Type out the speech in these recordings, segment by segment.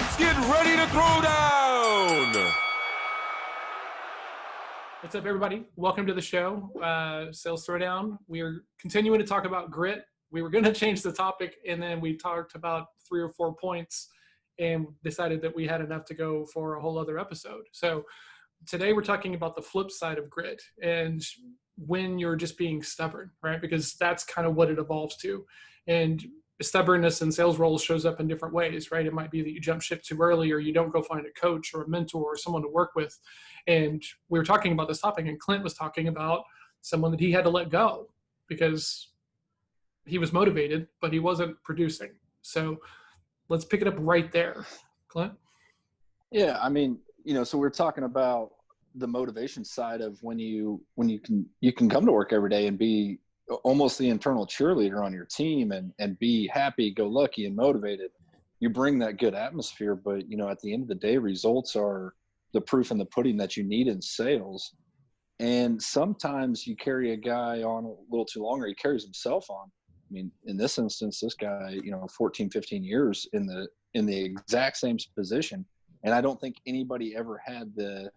Let's get ready to throw down. What's up, everybody? Welcome to the show, Sales Throwdown. We are continuing to talk about grit. We were going to change the topic, and then we talked about 3 or 4 points and decided that we had enough to go for a whole other episode. So today we're talking about the flip side of grit and when you're just being stubborn, right? Because that's kind of what it evolves to. And stubbornness in sales roles shows up in different ways, right? It might be that you jump ship too early, or you don't go find a coach or a mentor or someone to work with. And we were talking about this topic, and Clint was talking about someone that he had to let go because he was motivated, but he wasn't producing. So let's pick it up right there. Clint? Yeah, I mean, so we're talking about the motivation side of when you can come to work every day and be almost the internal cheerleader on your team and be happy, go lucky, and motivated. You bring that good atmosphere, but at the end of the day, results are the proof in the pudding that you need in sales. And sometimes you carry a guy on a little too long, or he carries himself on. I mean, in this instance, this guy, 14, 15 years in the exact same position. And I don't think anybody ever had the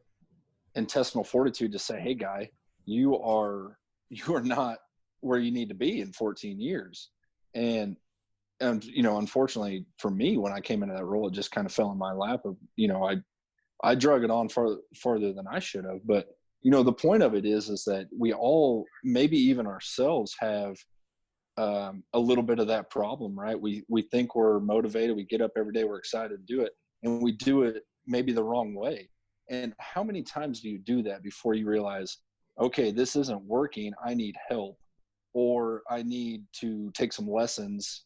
intestinal fortitude to say, hey guy, you are not where you need to be in 14 years. And unfortunately for me, when I came into that role, it just kind of fell in my lap of, I drug it on farther than I should have. But, the point of it is that we all, maybe even ourselves, have a little bit of that problem, right? We think we're motivated. We get up every day, we're excited to do it, and we do it maybe the wrong way. And how many times do you do that before you realize, okay, this isn't working, I need help, or I need to take some lessons?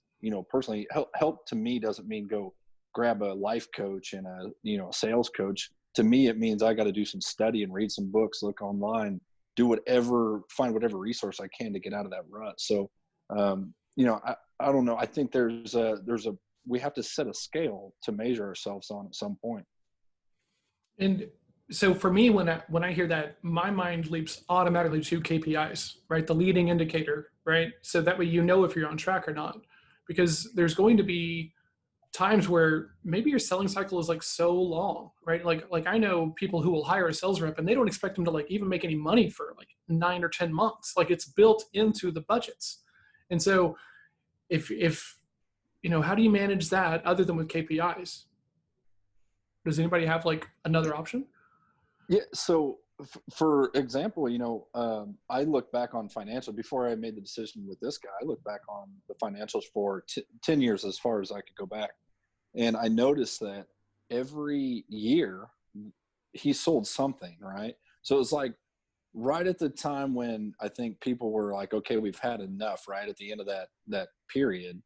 Personally, help to me doesn't mean go grab a life coach and a sales coach. To me, it means I got to do some study and read some books, look online, find whatever resource I can to get out of that rut. So, I don't know. I think we have to set a scale to measure ourselves on at some point. And so for me, when I hear that, my mind leaps automatically to KPIs, right? The leading indicator, right? So that way if you're on track or not. Because there's going to be times where maybe your selling cycle is like so long, right? Like I know people who will hire a sales rep and they don't expect them to like even make any money for like 9 or 10 months. Like it's built into the budgets. And so if how do you manage that other than with KPIs? Does anybody have like another option? Yeah. So for example, I look back on financial before I made the decision with this guy. I look back on the financials for 10 years, as far as I could go back. And I noticed that every year he sold something, right? So it's like right at the time when I think people were like, okay, we've had enough, right? At the end of that period,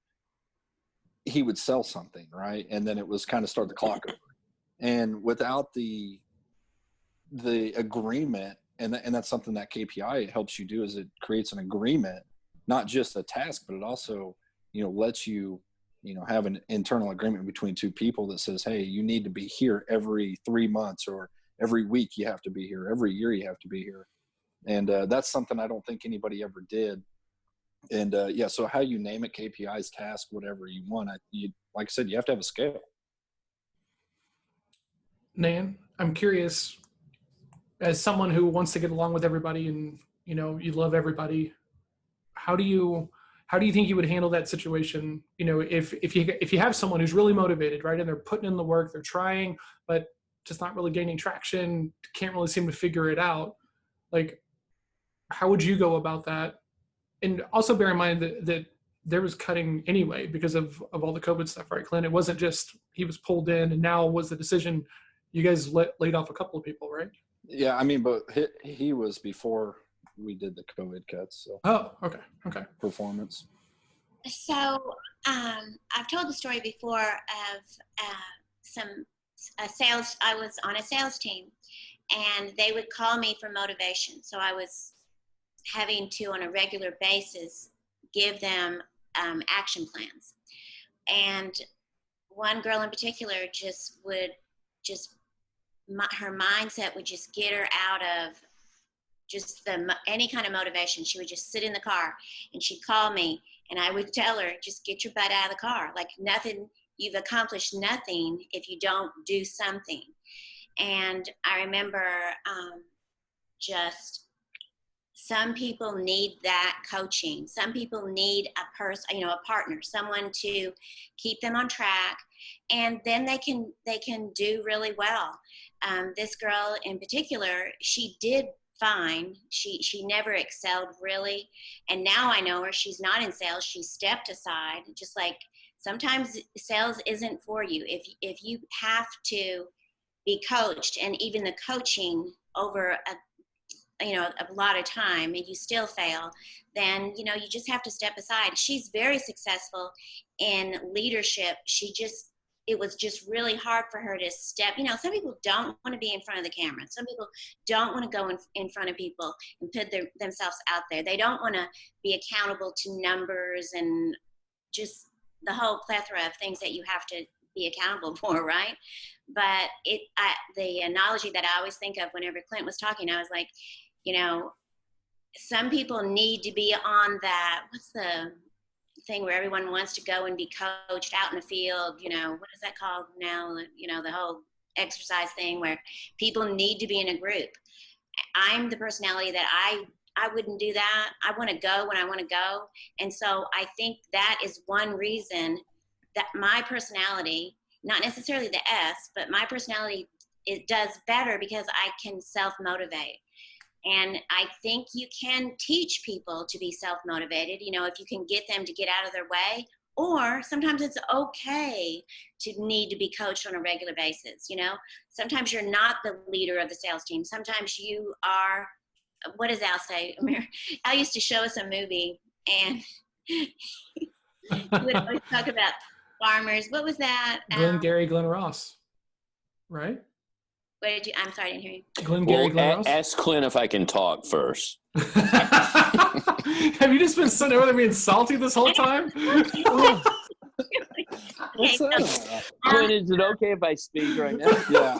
he would sell something, right? And then it was kind of start the clock over. And without the agreement, and that's something that KPI helps you do, is it creates an agreement, not just a task, but it also, lets you, have an internal agreement between two people that says, hey, you need to be here every 3 months, or every week you have to be here, every year you have to be here. And that's something I don't think anybody ever did. And so how you name it, KPIs, task, whatever you want, like I said, you have to have a scale. Nan, I'm curious, as someone who wants to get along with everybody and you love everybody, how do you think you would handle that situation? If you have someone who's really motivated, right, and they're putting in the work, they're trying, but just not really gaining traction, can't really seem to figure it out. Like, how would you go about that? And also bear in mind that there was cutting anyway because of all the COVID stuff, right, Clint? It wasn't just he was pulled in and now was the decision. You guys laid off a couple of people, right? Yeah, I mean, but he was before we did the COVID cuts. So. Oh, okay. Performance. So I've told the story before of sales. I was on a sales team, and they would call me for motivation. So I was having to, on a regular basis, give them action plans. And one girl in particular her mindset would just get her out of just any kind of motivation. She would just sit in the car and she'd call me, and I would tell her, just get your butt out of the car. Like nothing, you've accomplished nothing if you don't do something. And I remember just some people need that coaching. Some people need a person, a partner, someone to keep them on track, and then they can do really well. This girl in particular, she did fine. She never excelled really, and now I know her. She's not in sales. She stepped aside. Just like sometimes sales isn't for you. If you have to be coached, and even the coaching over a lot of time, and you still fail, then you just have to step aside. She's very successful in leadership. It was just really hard for her to step. Some people don't want to be in front of the camera. Some people don't want to go in front of people and put themselves out there. They don't want to be accountable to numbers and just the whole plethora of things that you have to be accountable for, right? But the analogy that I always think of whenever Clint was talking, I was like, some people need to be on that, what's the thing where everyone wants to go and be coached out in the field, what is that called now? The whole exercise thing where people need to be in a group. I'm the personality that I wouldn't do that. I want to go when I want to go. And so I think that is one reason that my personality, not necessarily the S, but my personality, it does better because I can self-motivate. And I think you can teach people to be self-motivated, if you can get them to get out of their way, or sometimes it's okay to need to be coached on a regular basis. Sometimes you're not the leader of the sales team. Sometimes you are, what does Al say? Al used to show us a movie, and he would always talk about farmers. What was that? Glenn Ross, right? I'm sorry, I didn't hear you. Glenn Ross? Ask Clint if I can talk first. Have you just been sitting over there being salty this whole time? What's that? Clint, is it okay if I speak right now? Yeah.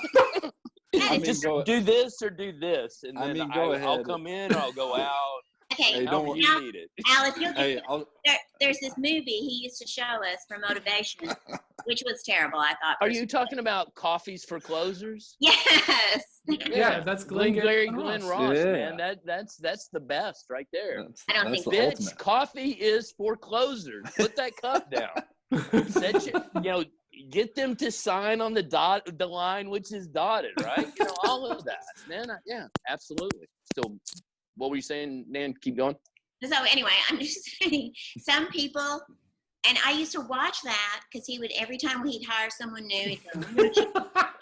Just do this or do this, and then go ahead. I'll come in or I'll go out. Okay, Hey, however you need it. Al, if you'll Hey, there's this movie he used to show us for motivation, which was terrible, I thought. Are you talking about Coffees for Closers? Yes. Yeah, that's Glenn Ross, Yeah. man. That's the best right there. I don't think the Bitch, ultimate. coffee is for closers. Put that cup down. Get them to sign on the line which is dotted, right? All of that, man. Yeah, absolutely. So, what were you saying, Nan? Keep going. So anyway, I'm just saying, some people, and I used to watch that because he would, every time he'd hire someone new, he'd go,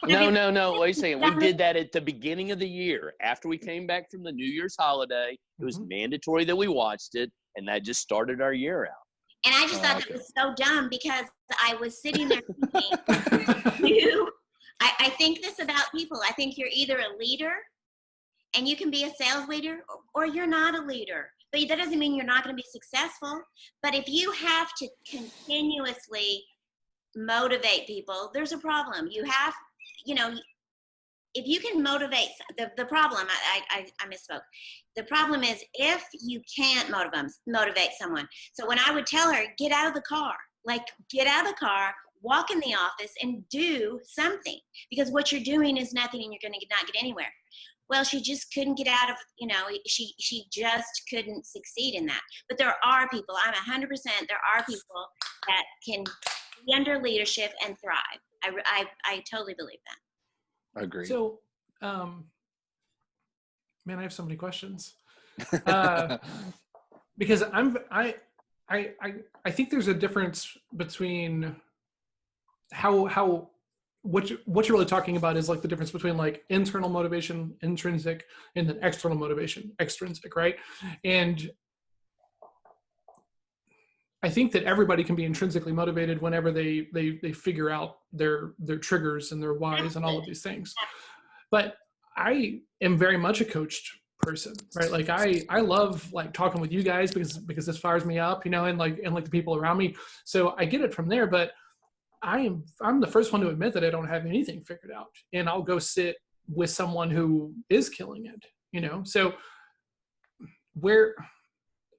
No. Wait a second. We did that at the beginning of the year. After we came back from the New Year's holiday, it was mandatory that we watched it, and that just started our year out. and I just thought that was so dumb because I was sitting there thinking, I think this about people. I think you're either a leader and you can be a sales leader, or you're not a leader. But that doesn't mean you're not going to be successful. But if you have to continuously motivate people, there's a problem. You have, if you can motivate, the problem, I misspoke. The problem is if you can't motivate someone. So when I would tell her, get out of the car, walk in the office and do something, because what you're doing is nothing and you're going to not get anywhere. Well, she just couldn't get out of, she just couldn't succeed in that. But there are people, I'm 100%, there are people that can be under leadership and thrive. I totally believe that. Agreed. So, man, I have so many questions. Because I think there's a difference between what you're really talking about is like the difference between like internal motivation, intrinsic, and then external motivation, extrinsic, right? And I think that everybody can be intrinsically motivated whenever they figure out their triggers and their whys and all of these things. But I am very much a coached person, right? Like I love like talking with you guys because this fires me up, and like the people around me. So I get it from there, but I'm the first one to admit that I don't have anything figured out, and I'll go sit with someone who is killing it, so where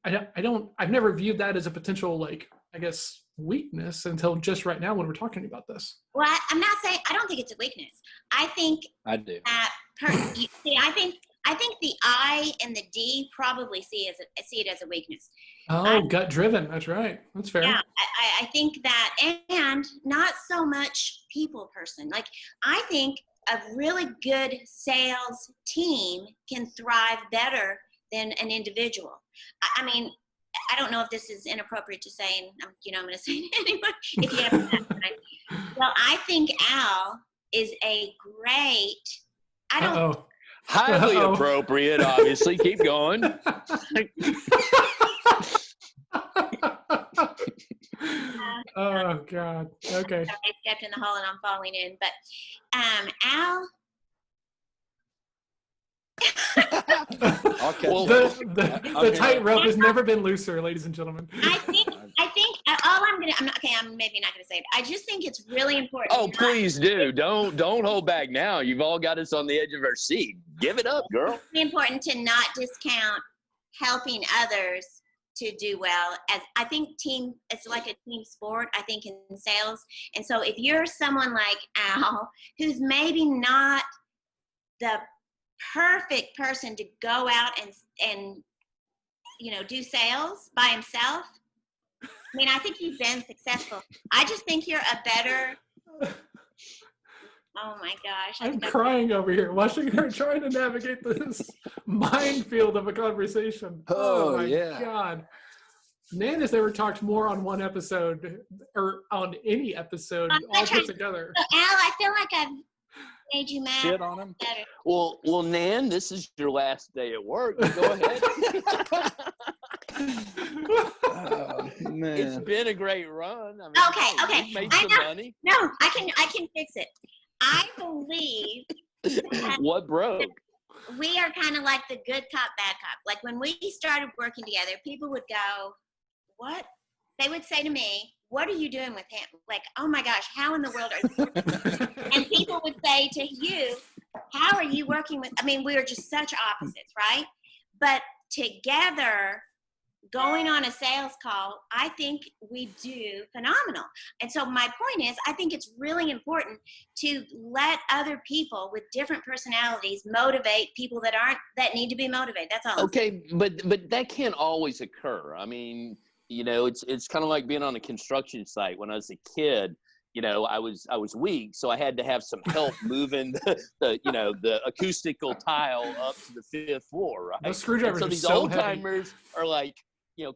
I've never viewed that as a potential like I guess, weakness until just right now when we're talking about this. Well, I'm not saying, I don't think it's a weakness. I think I do. that, I think the I and the D probably see it as a weakness. Oh, gut driven. That's right. That's fair. Yeah, I think that, and not so much people person. Like, I think a really good sales team can thrive better than an individual. I mean, I don't know if this is inappropriate to say, and I'm going to say it anyway. If you have that, right? Well, I think Al is a great. I don't. Uh-oh. Highly Uh-oh. appropriate, obviously. Keep going. Oh God. Okay. Sorry, I stepped in the hole and I'm falling in. But Al. I'll catch Well, up. The tightrope has never been looser, ladies and gentlemen. I think all I'm maybe not gonna say it. I just think it's really important. Oh, please do. Don't hold back now. You've all got us on the edge of our seat. Give it up, girl. It's really important to not discount helping others to do well. As I think it's like a team sport, I think, in sales. And so if you're someone like Al, who's maybe not the perfect person to go out and do sales by himself, I mean, I think you've been successful. I just think you're a better. Oh my gosh! I'm crying over here, watching her trying to navigate this minefield of a conversation. Oh, my yeah. God. Nan has never talked more on one episode or on any episode all put together. So, Al, I feel like I've made you mad. Shit on him. Better. Well, Nan, this is your last day at work. Go ahead. Oh, man. It's been a great run. I mean, Okay. you've made I some know. money. No, I can fix it. I believe What broke? we are kind of like the good cop, bad cop. Like when we started working together, people would go, "What?" They would say to me, "What are you doing with him?" Like, "Oh my gosh, how in the world are you?" And people would say to you, "How are you working with?" I mean, we were just such opposites, right? But together, going on a sales call, I think we do phenomenal. And so my point is, I think it's really important to let other people with different personalities motivate people that need to be motivated. That's all. Okay, but that can't always occur. I mean, it's kind of like being on a construction site. When I was a kid, I was weak, so I had to have some help moving the acoustical tile up to the 5th floor, right? Those screwdrivers so are these so old heavy. timers are like,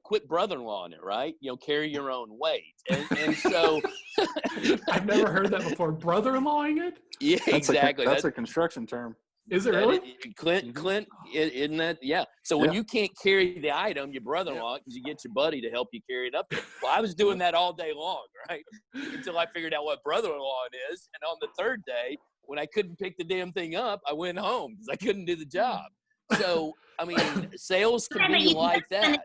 quit brother-in-law in it, right? Carry your own weight. And so I've never heard that before. Brother-in-lawing it? yeah, exactly. That's a construction term. Is it really? Clint, isn't that? Yeah. So when you can't carry the item, your brother-in-law, because you get your buddy to help you carry it up there. Well, I was doing that all day long, right? Until I figured out what brother-in-law it is. And on the third day, when I couldn't pick the damn thing up, I went home because I couldn't do the job. So, I mean, sales can be like that.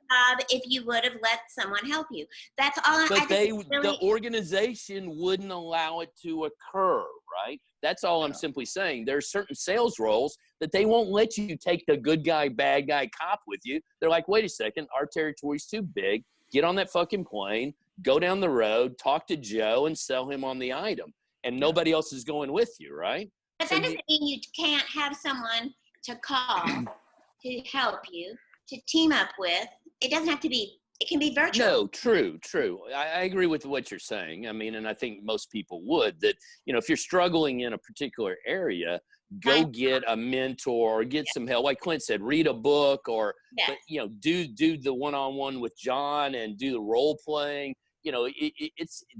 If you would have let someone help you, that's all. But the organization wouldn't allow it to occur, right? That's all I'm simply saying. There are certain sales roles that they won't let you take the good guy, bad guy cop with you. They're like, wait a second, our territory's too big. Get on that fucking plane, go down the road, talk to Joe, and sell him on the item. And nobody else is going with you, right? But that doesn't mean you can't have someone to call to help you, to team up with. It doesn't have to be, it can be virtual. No, true. I agree with what you're saying. I mean, and I think most people would, that, if you're struggling in a particular area, go get a mentor or get some help. Like Clint said, read a book or, do the one-on-one with John and do the role playing.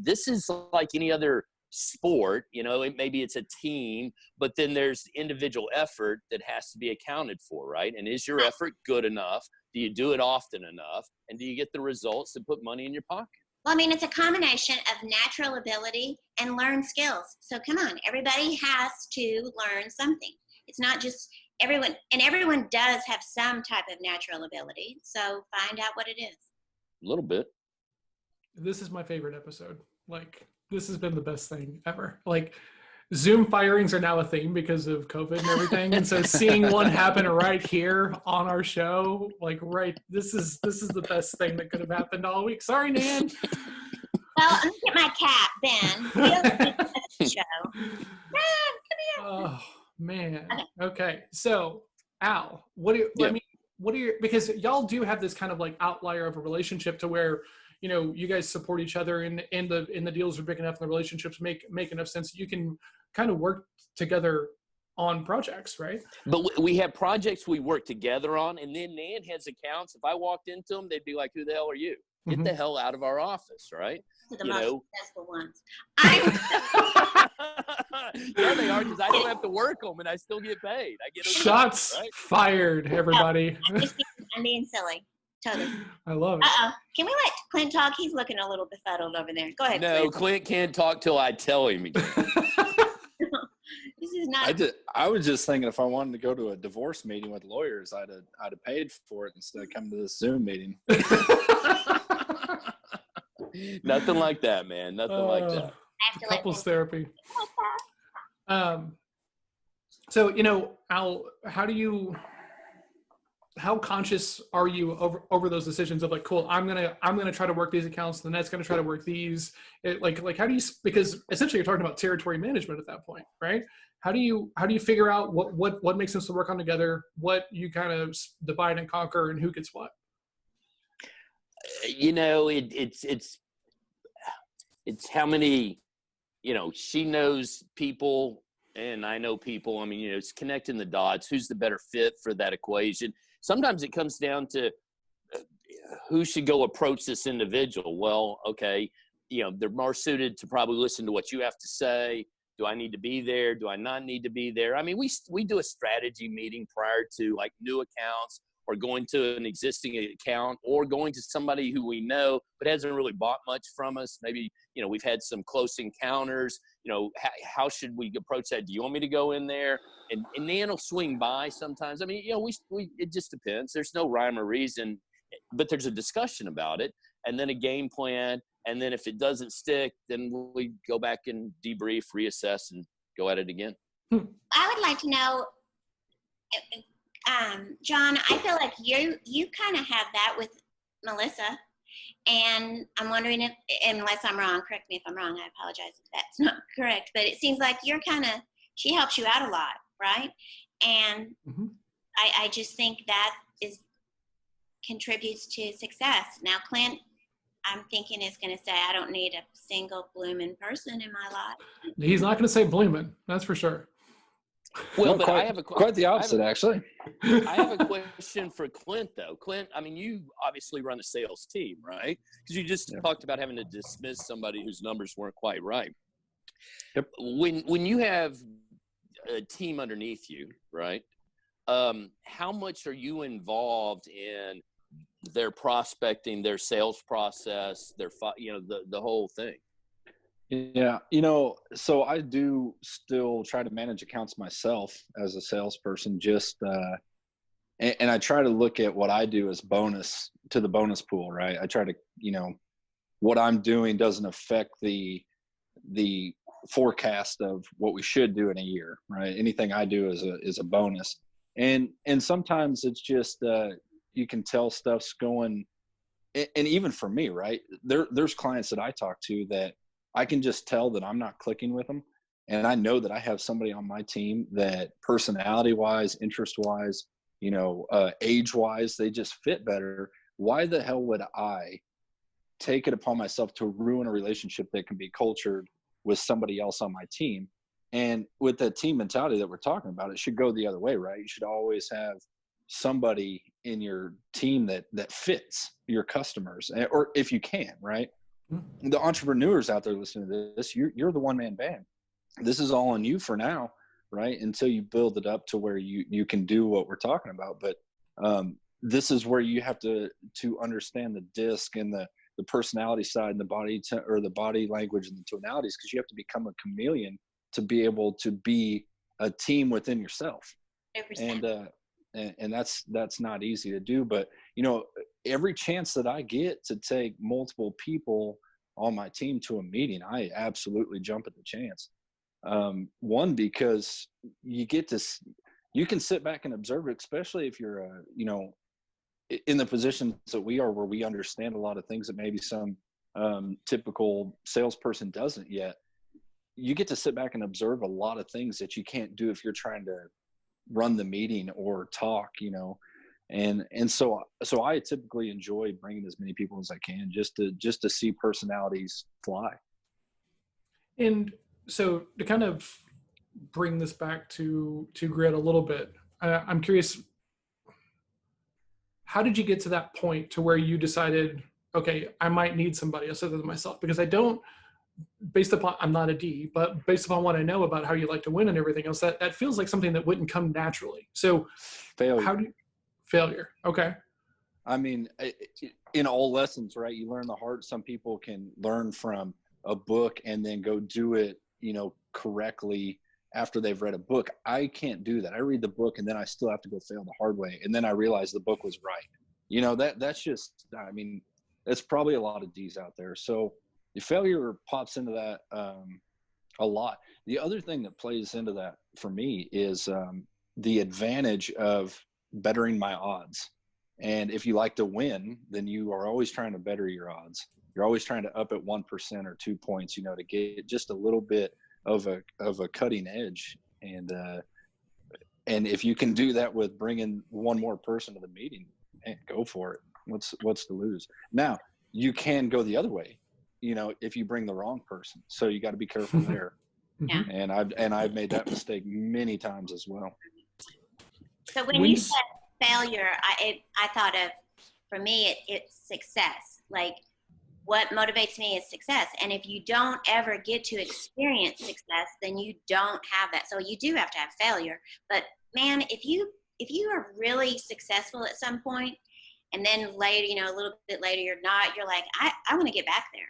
This is like any other sport, maybe it's a team, but then there's individual effort that has to be accounted for, right? And is your effort good enough? Do you do it often enough? And do you get the results to put money in your pocket? Well, I mean, it's a combination of natural ability and learned skills. So come on, everybody has to learn something. It's not just everyone, and everyone does have some type of natural ability. So find out what it is. A little bit. This is my favorite episode. Like, this has been the best thing ever. Like, Zoom firings are now a thing because of COVID and everything. And so seeing one happen right here on our show, like this is the best thing that could have happened all week. Sorry, Nan. Well, let me get my cat, Ben. He'll be at the show. Ben, come here. Oh man. Okay. Okay. So Al, what do you, Yeah. I mean, what are your, because y'all do have this kind of like outlier of a relationship to where, you know, you guys support each other and the deals are big enough and the relationships make enough sense. You can kind of work together on projects, right? But we have projects we work together on, and then Nan has accounts. If I walked into them, they'd be like, "Who the hell are you? Get the hell out of our office!" Right? To the You most know. successful ones. Yeah, they are, because I don't have to work them, and I still get paid. I get a Shots right? fired, everybody. I'm being silly. Totally. I love it. Uh-oh. Can we let Clint talk? He's looking a little befuddled over there. Go ahead, No, Clint. Clint can't talk till I tell him. This is not. I was just thinking if I wanted to go to a divorce meeting with lawyers, I'd have paid for it instead of coming to this Zoom meeting. Nothing like that, man. Nothing like that. I have to let Couples him- therapy. So, you know, Al, how conscious are you over those decisions of like, cool, I'm gonna try to work these accounts, the net's gonna try to work these. Like how do you, because essentially you're talking about territory management at that point, right? How do you figure out what makes sense to work on together, what you kind of divide and conquer, and who gets what? You know, it's how many, you know, she knows people and I know people. I mean, you know, it's connecting the dots. Who's the better fit for that equation? Sometimes it comes down to who should go approach this individual. Well, okay, you know, they're more suited to probably listen to what you have to say. Do I need to be there? Do I not need to be there? I mean, we do a strategy meeting prior to like new accounts, or going to an existing account, or going to somebody who we know but hasn't really bought much from us. Maybe, you know, we've had some close encounters. You know, how should we approach that? Do you want me to go in there? And Nan will swing by sometimes. I mean, you know, we it just depends. There's no rhyme or reason, but there's a discussion about it, and then a game plan. And then if it doesn't stick, then we go back and debrief, reassess, and go at it again. I would like to know, John, I feel like you kind of have that with Melissa, and I'm wondering if, unless I'm wrong, correct me if I'm wrong, I apologize if that's not correct, but it seems like she helps you out a lot, right? And I just think that contributes to success. Now, Clint, I'm thinking is going to say, I don't need a single blooming person in my life. He's not going to say blooming, that's for sure. Well, No, but quite, I have quite the opposite, actually. I have a question for Clint, though. Clint, I mean, you obviously run a sales team, right? Because you just talked about having to dismiss somebody whose numbers weren't quite right. Yep. When you have a team underneath you, right? How much are you involved in their prospecting, their sales process, their the whole thing? Yeah, you know, so I do still try to manage accounts myself as a salesperson, and I try to look at what I do as bonus to the bonus pool, right? I try to, you know, what I'm doing doesn't affect the forecast of what we should do in a year, right? Anything I do is a bonus. And sometimes it's just, you can tell stuff's going, and even for me, right? There's clients that I talk to that I can just tell that I'm not clicking with them. And I know that I have somebody on my team that personality wise, interest wise, you know, age wise, they just fit better. Why the hell would I take it upon myself to ruin a relationship that can be cultured with somebody else on my team? And with that team mentality that we're talking about, it should go the other way, right? You should always have somebody in your team that fits your customers, or if you can, right? The entrepreneurs out there listening to this, you're the one-man band. This is all on you for now, right? Until you build it up to where you can do what we're talking about. But this is where you have to understand the disc and the personality side and the body language and the tonalities, because you have to become a chameleon to be able to be a team within yourself. 100%. And that's not easy to do. But, you know, every chance that I get to take multiple people on my team to a meeting, I absolutely jump at the chance. One, because you can sit back and observe it, especially if you're, you know, in the positions that we are, where we understand a lot of things that maybe some typical salesperson doesn't yet. You get to sit back and observe a lot of things that you can't do if you're trying to run the meeting or talk, and so I typically enjoy bringing as many people as I can just to see personalities fly. And so to kind of bring this back to grit a little bit, I'm curious, how did you get to that point to where you decided, okay, I might need somebody else other than myself? Because I'm not a D, but based upon what I know about how you like to win and everything else, that feels like something that wouldn't come naturally. So failure. Okay. I mean, in all lessons, right? You learn the hard. Some people can learn from a book and then go do it, correctly after they've read a book. I can't do that. I read the book and then I still have to go fail the hard way. And then I realize the book was right. That's just, I mean, that's probably a lot of D's out there. So the failure pops into that a lot. The other thing that plays into that for me is the advantage of bettering my odds. And if you like to win, then you are always trying to better your odds. You're always trying to up it 1% or 2 points, to get just a little bit of a cutting edge. And if you can do that with bringing one more person to the meeting, go for it. What's to lose? Now you can go the other way, if you bring the wrong person. So you got to be careful there. Yeah. And I've made that mistake many times as well. So when you said failure, I thought of, for me, it's success. Like, what motivates me is success. And if you don't ever get to experience success, then you don't have that. So you do have to have failure. But man, if you are really successful at some point, and then later, a little bit later, you're not, you're like, I want to get back there.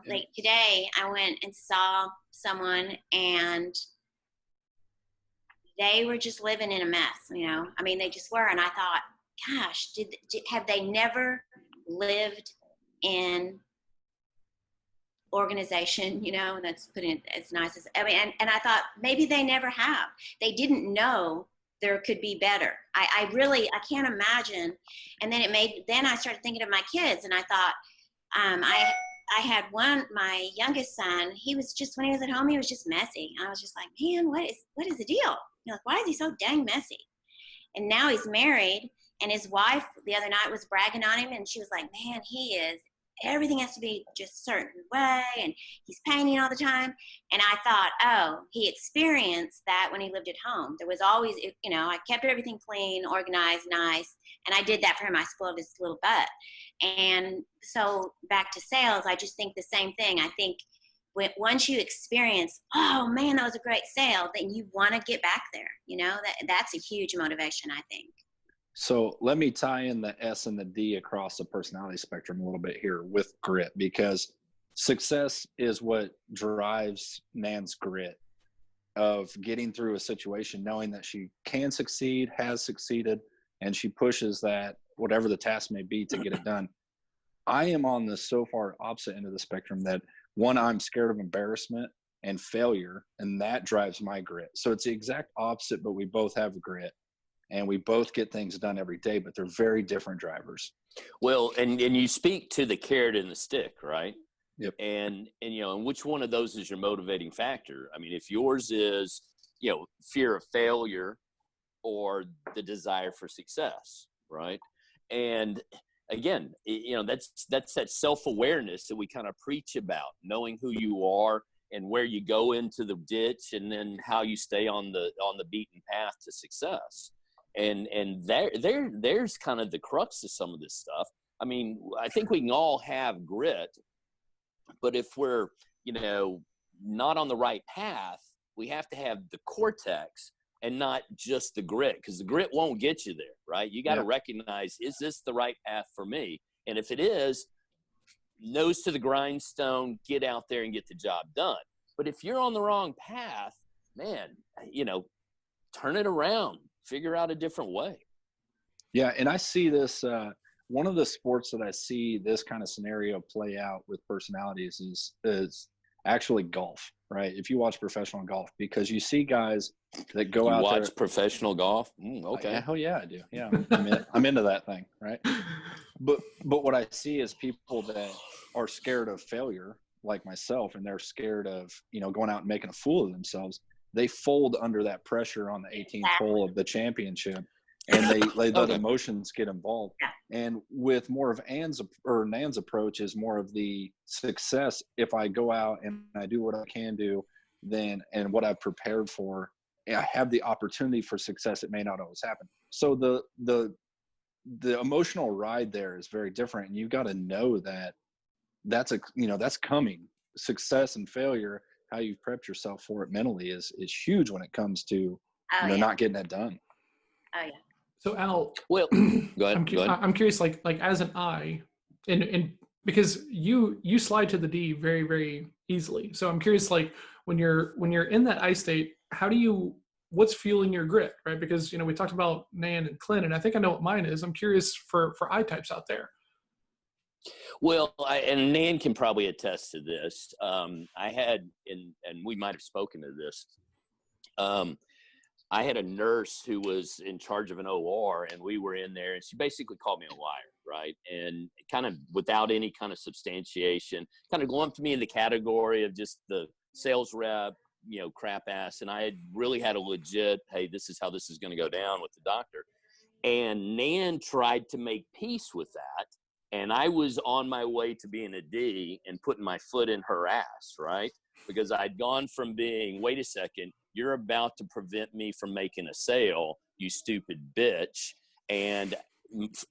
Like today I went and saw someone and they were just living in a mess, I mean, they just were. And I thought, gosh, have they never lived in organization, that's putting it as nice as, I mean, and I thought maybe they never have. They didn't know there could be better. I can't imagine. And then then I started thinking of my kids, and I thought, I had my youngest son, he was just, when he was at home, he was just messy. I was just like, man, what is the deal? Why is he so dang messy? And now he's married, and his wife the other night was bragging on him, and she was like, man, everything has to be just a certain way, and he's painting all the time. And I thought, oh, he experienced that when he lived at home. There was always, I kept everything clean, organized, nice, and I did that for him. I spoiled his little butt. And so back to sales, I just think the same thing. I think once you experience, oh man, that was a great sale, then you want to get back there. That's a huge motivation, I think. So let me tie in the S and the D across the personality spectrum a little bit here with grit, because success is what drives Nan's grit of getting through a situation, knowing that she can succeed, has succeeded, and she pushes that, whatever the task may be, to get it done. I am on the so far opposite end of the spectrum that, one, I'm scared of embarrassment and failure, and that drives my grit. So it's the exact opposite, but we both have grit. And we both get things done every day, but they're very different drivers. Well, and you speak to the carrot and the stick, right? Yep. And which one of those is your motivating factor? I mean, if yours is, fear of failure or the desire for success, right? And again, that's that self-awareness that we kind of preach about, knowing who you are and where you go into the ditch, and then how you stay on the beaten path to success. And there's kind of the crux of some of this stuff. I mean, I think we can all have grit, but if we're, not on the right path, we have to have the cortex and not just the grit, because the grit won't get you there, right? You got to recognize, is this the right path for me? And if it is, nose to the grindstone, get out there and get the job done. But if you're on the wrong path, man, turn it around. Figure out a different way. Yeah, and I see this, one of the sports that I see this kind of scenario play out with personalities is actually golf, right? If you watch professional golf, because you see guys that go out there. You watch professional golf? Okay. Hell yeah, I do. Yeah, I'm into that thing, right? But But what I see is people that are scared of failure, like myself, and they're scared of, going out and making a fool of themselves. They fold under that pressure on the 18th hole of the championship, and they let the emotions get involved. And with more of Nan's approach is more of the success. If I go out and I do what I can do, then, and what I've prepared for, I have the opportunity for success. It may not always happen. So the emotional ride there is very different, and you've got to know that that's coming. Success and failure, how you've prepped yourself for it mentally is huge when it comes to not getting it done. Oh yeah. So Al, Well, go ahead. I'm curious, like as an I, and because you slide to the D very, very easily. So I'm curious, like when you're in that I state, what's fueling your grit, right? Because we talked about Nan and Clint, and I think I know what mine is. I'm curious for I types out there. Well, and Nan can probably attest to this. I had, and we might have spoken to this. I had a nurse who was in charge of an OR, and we were in there, and she basically called me a liar, right? And kind of without any kind of substantiation, kind of lumped me in the category of just the sales rep, crap ass. And I had really had a legit, hey, this is how this is going to go down with the doctor. And Nan tried to make peace with that. And I was on my way to being a D and putting my foot in her ass, right? Because I'd gone from being, wait a second, you're about to prevent me from making a sale, you stupid bitch. And it's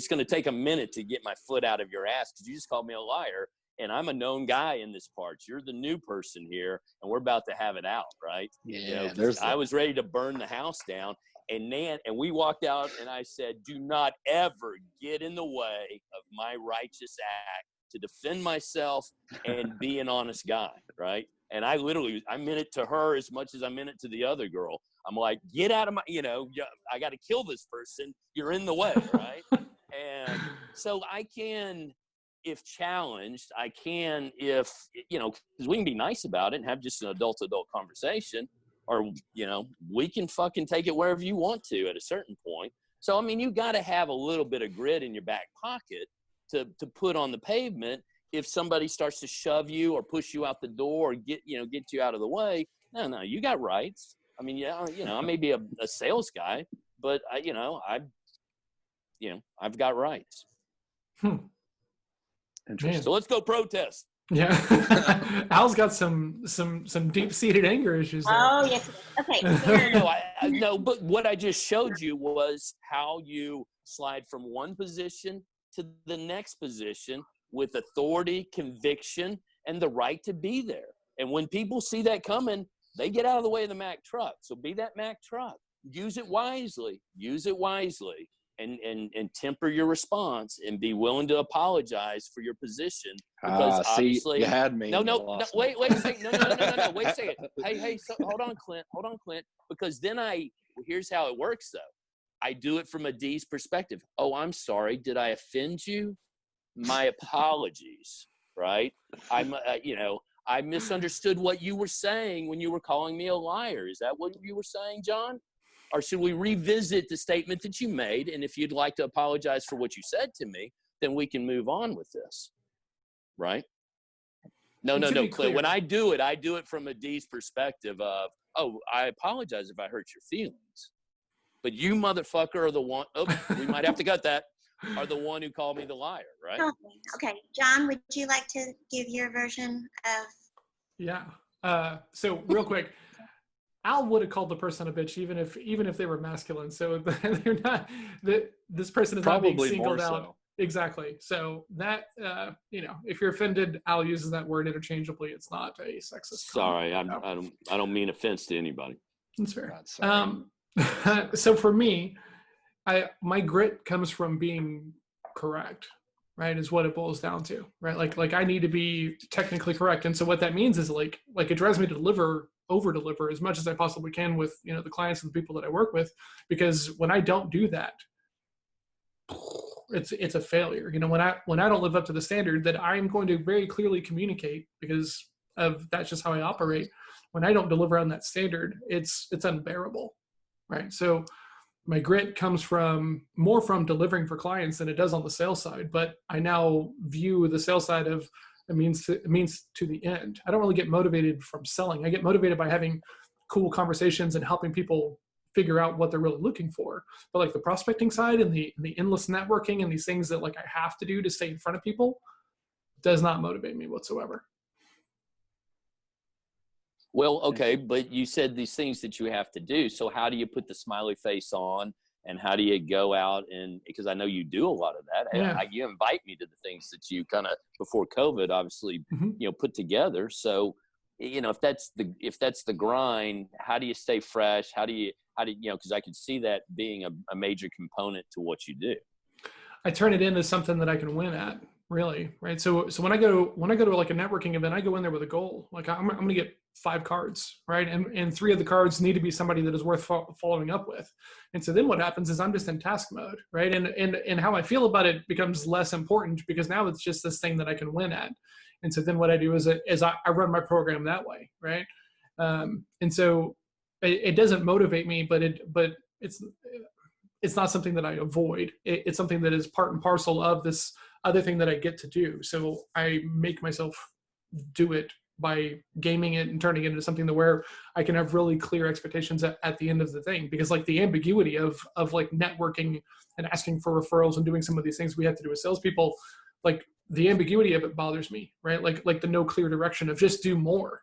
going to take a minute to get my foot out of your ass because you just called me a liar. And I'm a known guy in this part. You're the new person here, and we're about to have it out, right? Yeah, I was ready to burn the house down. And we walked out, and I said, do not ever get in the way of my righteous act to defend myself and be an honest guy, right? And I meant it to her as much as I meant it to the other girl. I'm like, get out of my, I got to kill this person. You're in the way, right? And so I can, if challenged, because we can be nice about it and have just an adult-to-adult conversation, or, we can fucking take it wherever you want to at a certain point. So, I mean, you got to have a little bit of grit in your back pocket to put on the pavement. If somebody starts to shove you or push you out the door or get you out of the way, no, you got rights. I mean, I may be a sales guy, but I've got rights. Interesting. So let's go protest. Yeah. Al's got some deep-seated anger issues there. Oh yes. Okay. No, but what I just showed you was how you slide from one position to the next position with authority, conviction, and the right to be there. And when people see that coming, they get out of the way of the Mack truck. So be that Mack truck. Use it wisely. And temper your response and be willing to apologize for your position, because obviously you had me. No, wait a second. No, wait a second. Hey, hold on, Clint. Because then here's how it works though. I do it from a D's perspective. Oh, I'm sorry. Did I offend you? My apologies. Right? I misunderstood what you were saying when you were calling me a liar. Is that what you were saying, John? Or should we revisit the statement that you made? And if you'd like to apologize for what you said to me, then we can move on with this. Right? No, Clint. When I do it from a D's perspective of, oh, I apologize if I hurt your feelings. But you motherfucker are the one, we might have to cut that, are the one who called me the liar, right? Okay. John, would you like to give your version of? Yeah. So real quick, Al would have called the person a bitch even if they were masculine. So they're not. This person is probably not being singled out. So. Exactly. So that if you're offended, Al uses that word interchangeably. It's not a sexist comment. Sorry, I don't mean offense to anybody. That's fair. So for me, my grit comes from being correct, right? Is what it boils down to, right? Like I need to be technically correct, and so what that means is like it drives me to over deliver as much as I possibly can with the clients and the people that I work with, because when I don't do that, it's a failure. When I don't live up to the standard that I'm going to very clearly communicate, because of that's just how I operate. When I don't deliver on that standard, it's unbearable, right? So my grit comes more from delivering for clients than it does on the sales side. But I now view the sales side of a means to the end. I don't really get motivated from selling. I get motivated by having cool conversations and helping people figure out what they're really looking for. But like the prospecting side and the endless networking and these things that like I have to do to stay in front of people does not motivate me whatsoever. Well, okay, but you said these things that you have to do. So how do you put the smiley face on, and how do you go out and, because I know you do a lot of that. Yeah. You invite me to the things that you kind of before COVID, obviously, put together. So, if that's the grind, how do you stay fresh? How do you, because I could see that being a major component to what you do. I turn it into something that I can win at, really, right? So when I go to like a networking event, I go in there with a goal. Like I'm going to get 5 cards, right? And 3 of the cards need to be somebody that is worth following up with. And so then what happens is I'm just in task mode, right? And how I feel about it becomes less important because now it's just this thing that I can win at. And so then what I do is I run my program that way, right? And so it doesn't motivate me, but it's not something that I avoid. It's something that is part and parcel of this other thing that I get to do. So I make myself do it by gaming it and turning it into something where I can have really clear expectations at the end of the thing. Because like the ambiguity of like networking and asking for referrals and doing some of these things we have to do as salespeople, like the ambiguity of it bothers me, right? Like the no clear direction of just do more.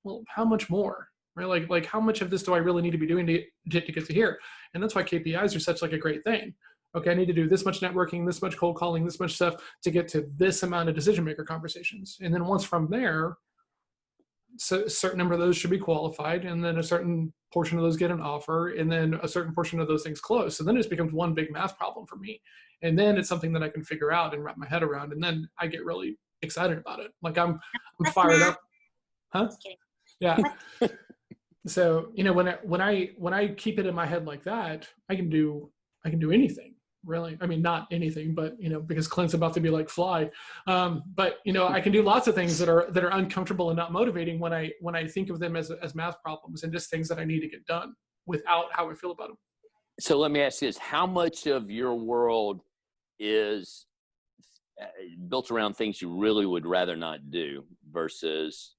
Well, how much more? Right? Like how much of this do I really need to be doing to get to here? And that's why KPIs are such like a great thing. Okay, I need to do this much networking, this much cold calling, this much stuff to get to this amount of decision maker conversations. And then once from there, so a certain number of those should be qualified, and then a certain portion of those get an offer, and then a certain portion of those things close. So then it just becomes one big math problem for me. And then it's something that I can figure out and wrap my head around, and then I get really excited about it. Like I'm fired up. Huh? Yeah. So, when I keep it in my head like that, I can do anything, really. I mean, not anything, but, because Clint's about to be like fly. But, I can do lots of things that are uncomfortable and not motivating when I think of them as math problems and just things that I need to get done without how I feel about them. So let me ask you this. How much of your world is built around things you really would rather not do versus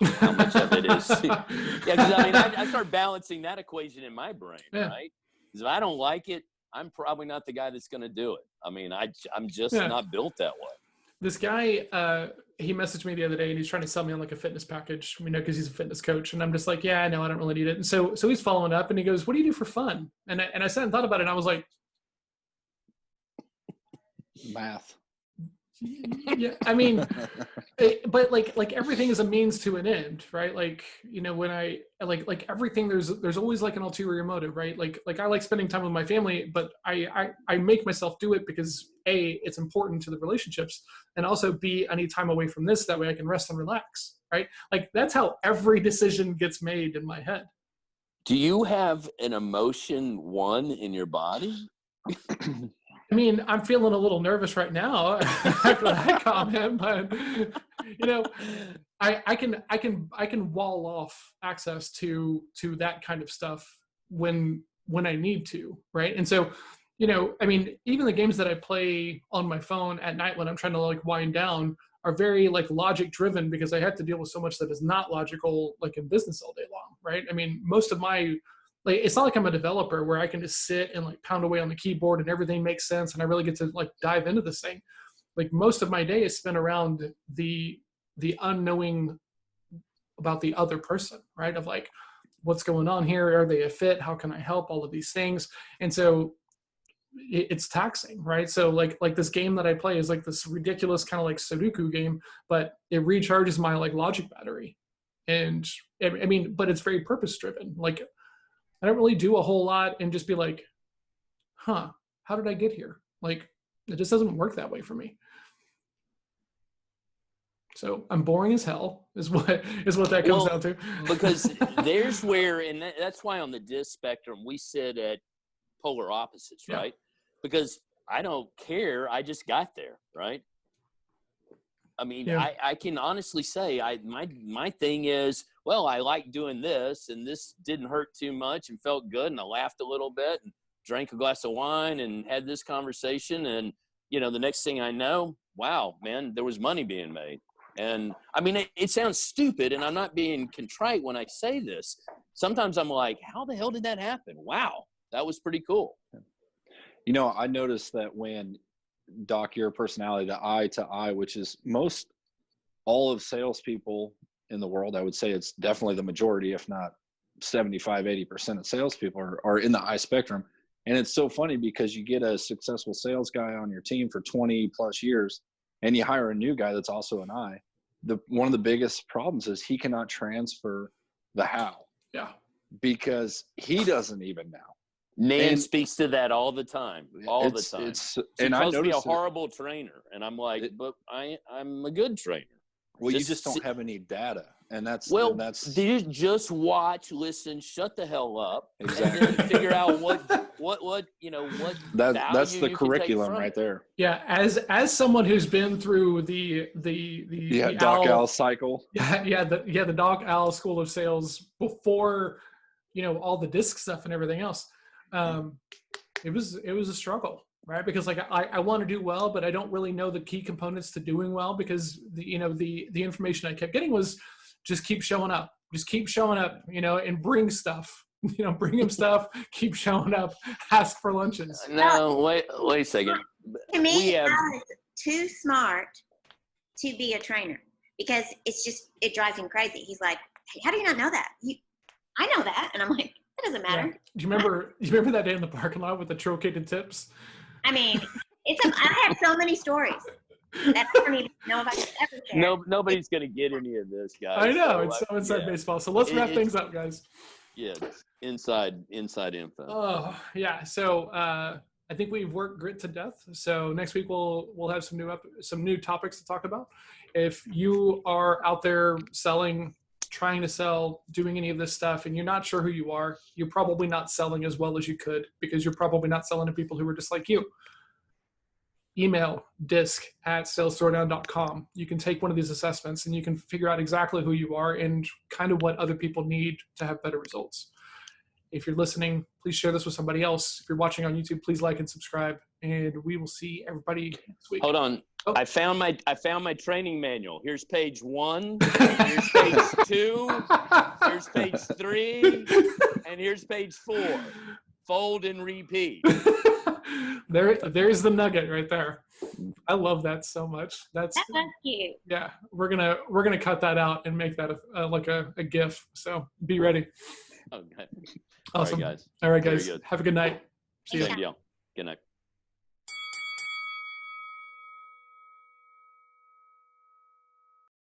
how much of it is? Yeah, because I start balancing that equation in my brain, right? Because if I don't like it, I'm probably not the guy that's going to do it. I'm just not built that way. This guy, he messaged me the other day and he's trying to sell me on like a fitness package, because he's a fitness coach. And I'm just like, yeah, I know, I don't really need it. And so he's following up and he goes, what do you do for fun? And I sat and thought about it and I was like, math. Yeah, but like everything is a means to an end, right? Like, when I like everything, there's always like an ulterior motive, right? Like I like spending time with my family, but I make myself do it because A, it's important to the relationships, and also B, I need time away from this. That way I can rest and relax, right? Like that's how every decision gets made in my head. Do you have an emotion one in your body? I'm feeling a little nervous right now after that comment, but I can wall off access to that kind of stuff when I need to, right? And so, even the games that I play on my phone at night when I'm trying to like wind down are very like logic driven because I have to deal with so much that is not logical, like in business all day long, right? Most of my it's not like I'm a developer where I can just sit and like pound away on the keyboard and everything makes sense and I really get to like dive into this thing. Like most of my day is spent around the unknowing about the other person, right? Of like, what's going on here? Are they a fit? How can I help? All of these things. And so it's taxing, right? So like this game that I play is like this ridiculous kind of like Sudoku game, but it recharges my like logic battery. And but it's very purpose driven. Like, I don't really do a whole lot and just be like, how did I get here? Like, it just doesn't work that way for me. So I'm boring as hell is what that comes down to. Because there's where, and that's why on the DISC spectrum, we sit at polar opposites, right? Because I don't care. I just got there, right? I can honestly say my thing is well, I like doing this, and this didn't hurt too much and felt good, and I laughed a little bit and drank a glass of wine and had this conversation. And, you know, the next thing I know, wow, man, there was money being made. And I mean, it sounds stupid, and I'm not being contrite when I say this. Sometimes I'm like, how the hell did that happen? Wow, that was pretty cool. You know, I noticed that when, Doc, your personality, the eye to eye, which is most all of salespeople in the world, I would say it's definitely the majority, if not 75, 80% of salespeople are in the eye spectrum. And it's so funny because you get a successful sales guy on your team for 20 plus years, and you hire a new guy that's also an eye. One of the biggest problems is he cannot transfer the how. Yeah. Because he doesn't even know. Nan speaks to that all the time. All the time. She calls me a horrible trainer, and I'm like, but I'm a good trainer. Well, you just don't have any data, and that's just watch, listen, shut the hell up, exactly. And then figure out what that's the curriculum right there. Yeah, as someone who's been through the Doc Owl cycle. The Doc Owl School of Sales before, you know, all the disc stuff and everything else. It was a struggle, right? Because like I want to do well, but I don't really know the key components to doing well, because the information I kept getting was just keep showing up, you know, and bring stuff, you know, bring him stuff, keep showing up, ask for lunches. No, wait a second. To me, I was too smart to be a trainer, because it drives him crazy. He's like, hey, how do you not know that? I know that. And I'm like, that doesn't matter. Yeah. Do you remember that day in the parking lot with the truncated tips? I mean, I have so many stories that I don't even know if I could ever share. Nobody's going to get any of this, guys. I know. It's so inside baseball. So let's wrap things up, guys. Yeah. Inside info. Oh, yeah. So I think we've worked grit to death. So next week we'll have some new topics to talk about. If you are out there selling, trying to sell, doing any of this stuff, and you're not sure who you are, you're probably not selling as well as you could, because you're probably not selling to people who are just like you. Email disc@salesthrowdown.com. You can take one of these assessments and you can figure out exactly who you are and kind of what other people need to have better results. If you're listening, please share this with somebody else. If you're watching on YouTube, please like and subscribe, and we will see everybody next week. Hold on. Oh. I found my training manual. Here's page 1. Here's page 2. Here's page 3, and here's page 4. Fold and repeat. There's the nugget right there. I love that so much. That's cute. Yeah, we're gonna cut that out and make that like a GIF. So be ready. Okay. Awesome. All right, guys. Have a good night. See you. Good night.